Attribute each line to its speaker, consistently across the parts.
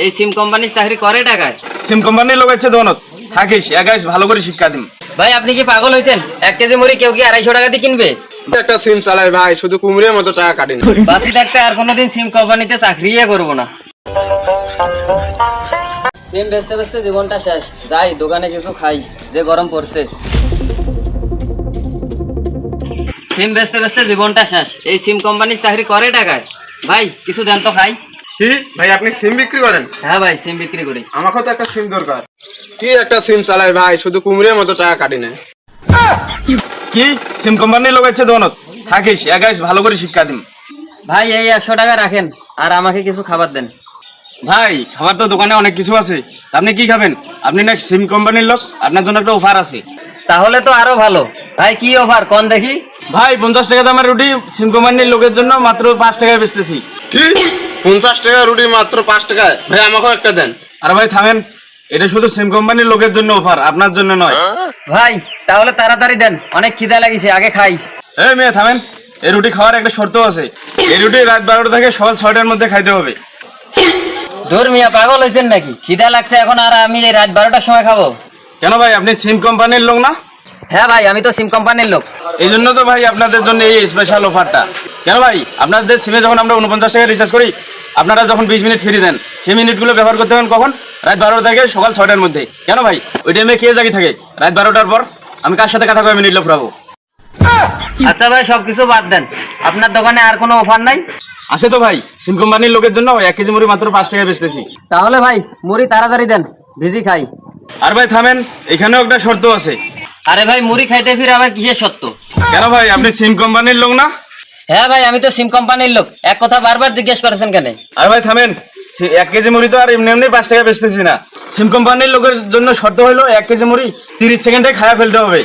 Speaker 1: এই সিম কোম্পানির চাকরি করে টাকায়?
Speaker 2: সিম কোম্পানির লোক আছে দোনত থাকিস একাইস ভালো করে শিক্ষা দিম।
Speaker 1: ভাই আপনি কি পাগল হয়েছেন? 1 কেজি মুড়ি কেউ কি 250 টাকা দিয়ে কিনবে?
Speaker 3: একটা সিম চালাই ভাই, শুধু কুমড়ের মতো টাকা কাটি না।
Speaker 1: বাসি থাকতে আর কোনোদিন সিম কোম্পানিতে চাকরিই করবো না। সিম বেচতে বেচতে জীবনটা শেষ, যাই দোকানে কিছু খাই, যে গরম পড়ছে। সিম বেচতে বেচতে জীবনটা শেষ, এই সিম কোম্পানির চাকরি করে টাকায়? ভাই কিছু দেন তো খাই।
Speaker 3: কি ভাই, আপনি সিম বিক্রি করেন?
Speaker 1: হ্যাঁ ভাই সিম বিক্রি করি।
Speaker 3: আমাকেও তো একটা সিম দরকার। কি একটা সিম চালাই ভাই, শুধু কুমড়ের মতো টাকা কাটি না।
Speaker 2: কি সিম কোম্পানির লোক আছে দোনত থাকিস একাইস ভালো করে শিক্ষা দিম।
Speaker 1: ভাই এই 100 টাকা রাখেন আর আমাকে কিছু খাবার দেন।
Speaker 2: ভাই খাবার তো দোকানে অনেক কিছু আছে, আপনি কি খাবেন? আপনি না সিম কোম্পানির লোক, আপনার জন্য একটা অফার আছে।
Speaker 1: তাহলে তো আরো ভালো। ভাই কি অফার কোন দেখি?
Speaker 2: ভাই 50 টাকা দামের রুটি সিম কোম্পানির লোকের জন্য মাত্র 5 টাকায় বেচতেছি।
Speaker 3: কি 50 টাকা রুটি মাত্র 5 টাকায়? ভাই আমাকেও একটা দেন।
Speaker 2: আর ভাই থামেন, এটা শুধু সিম কোম্পানির লোকের জন্য অফার, আপনার জন্য নয়।
Speaker 1: ভাই তাহলে তাড়াতাড়ি দেন, অনেক খিদা লাগিছে, আগে খাই।
Speaker 2: এই মেয়ে থামেন, এই রুটি খাওয়ার একটা শর্ত আছে। এই রুটি রাত 12টা থেকে সকাল 6টার মধ্যে খাইতে হবে।
Speaker 1: দূর মিয়া, পাগল হয়েছেন নাকি? খিদা লাগছে এখন আর আমি এই রাত 12টার সময় খাবো?
Speaker 2: কেন ভাই, আপনি সিম কোম্পানির লোক না?
Speaker 1: হ্যাঁ ভাই আমি তো সিম কোম্পানির লোক।
Speaker 2: এই জন্য তো ভাই আপনাদের জন্য এই স্পেশাল অফারটা। কেন ভাই, আপনাদের সিমে যখন আমরা 49 টাকা রিচার্জ করি, আপনারা যখন 20 মিনিট ফ্রি দেন, সেই মিনিটগুলো ব্যবহার করতে হবেন কখন? রাত 12টা থেকে সকাল 6টার মধ্যে। কেন ভাই, ওই টাইমে কে জাগি থাকে রাত 12টার পর? আমি কার সাথে কথা কয়ে মিনিট লোক রাখবো?
Speaker 1: আচ্ছা ভাই সবকিছু বাদ দেন, আপনার দোকানে আর কোনো অফার নাই?
Speaker 2: আছে তো ভাই, সিম কোম্পানির লোকের জন্য 1 কেজি মুড়ি মাত্র 5 টাকায় বেচতেছি।
Speaker 1: তাহলে ভাই মুড়ি তাড়াতাড়ি দেন, ভিজি খাই।
Speaker 2: আর ভাই থামেন, এখানেও একটা শর্ত আছে।
Speaker 1: আরে ভাই মুড়ি খাইতে ফিরে আবার কিসের সত্য?
Speaker 2: কেন ভাই, আপনি সিম কোম্পানির লোক না?
Speaker 1: হ্যাঁ ভাই আমি তো সিম কোম্পানির লোক, এক কথা বারবার জিজ্ঞেস করেছেন কেন?
Speaker 2: আর ভাই থামেন, 1 কেজি মুড়ি তো আর এমনি এমনি 5 টাকা বেচতেছি না। সিম কোম্পানির লোকের জন্য শর্ত হলো 1 কেজি মুড়ি 30 সেকেন্ডে খাওয়া ফেলতে হবে।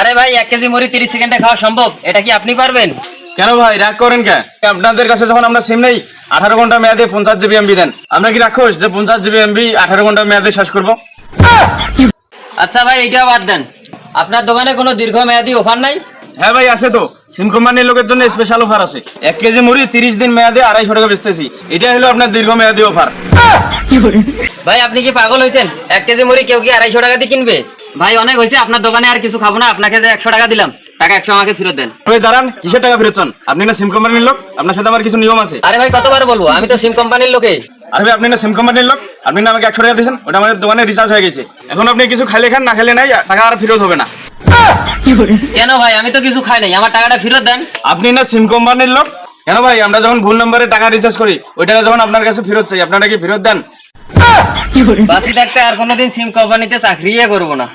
Speaker 1: আরে ভাই 1 কেজি মুড়ি 30 সেকেন্ডে খাওয়া সম্ভব? এটা কি আপনি পারবেন?
Speaker 2: কেন ভাই রাগ করেন কেন? আপনাদের কাছে যখন আমরা সিম নেই 18 ঘন্টা মেয়াদে 50 জিবি এমবি দেন, আমরা কি রাখোস যে 50 জিবি এমবি 18 ঘন্টা মেয়াদে শেষ করবো?
Speaker 1: আচ্ছা ভাই এইটাও বাদ দেন, আপনার দোকানে কোনো দীর্ঘমেয়াদী অফার নাই?
Speaker 2: হ্যাঁ ভাই আছে তো, সিম কোম্পানির লোকের জন্য স্পেশাল অফার আছে। 1 কেজি মুড়ি 30 দিন মেয়াদে 250 টাকা বেচতেছি। এটা হলো আপনার দীর্ঘমেয়াদী অফার।
Speaker 1: ভাই আপনি কি পাগল হয়েছেন? 1 কেজি মুড়ি কেউ কি 250 টাকা দিয়ে কিনবে? ভাই অনেক হয়েছে, আপনার দোকানে আর কিছু খাবো না, আপনাকে যে 100 টাকা দিলাম, টাকা 100 আমাকে ফেরত দেন।
Speaker 2: ভাই দাঁড়ান, কিসের টাকা ফেরত চান? আপনি না সিম কোম্পানির লোক, আপনার সাথে আমার কিছু নিয়ম আছে।
Speaker 1: আরে ভাই কতবার বলবো, আমি তো সিম কোম্পানির লোকে।
Speaker 2: আরে ভাই আপনি না সিম কোম্পানির লোক, আপনি না আমাকে 100 টাকা দিয়েছেন, ওটা আমাদের দোকানে রিচার্জ হয়ে গেছে। এখন আপনি কিছু খাইলে খান, না খাইলে নাই, টাকা আর ফেরত হবে না।
Speaker 1: কেন ভাই, আমি তো কিছু খাই নাই, আমার টাকাটা ফেরত দেন।
Speaker 2: আপনি না সিম কোম্পানির লোক? কেন ভাই, আমরা যখন ভুল নম্বরে টাকা রিচার্জ করি, ওই টাকা যখন আপনার কাছে ফেরত চাই, আপনারা কি ফেরত দেন?
Speaker 1: বাসি থাকতে আর কোনোদিন সিম কোম্পানিতে চাকরিই করবো না।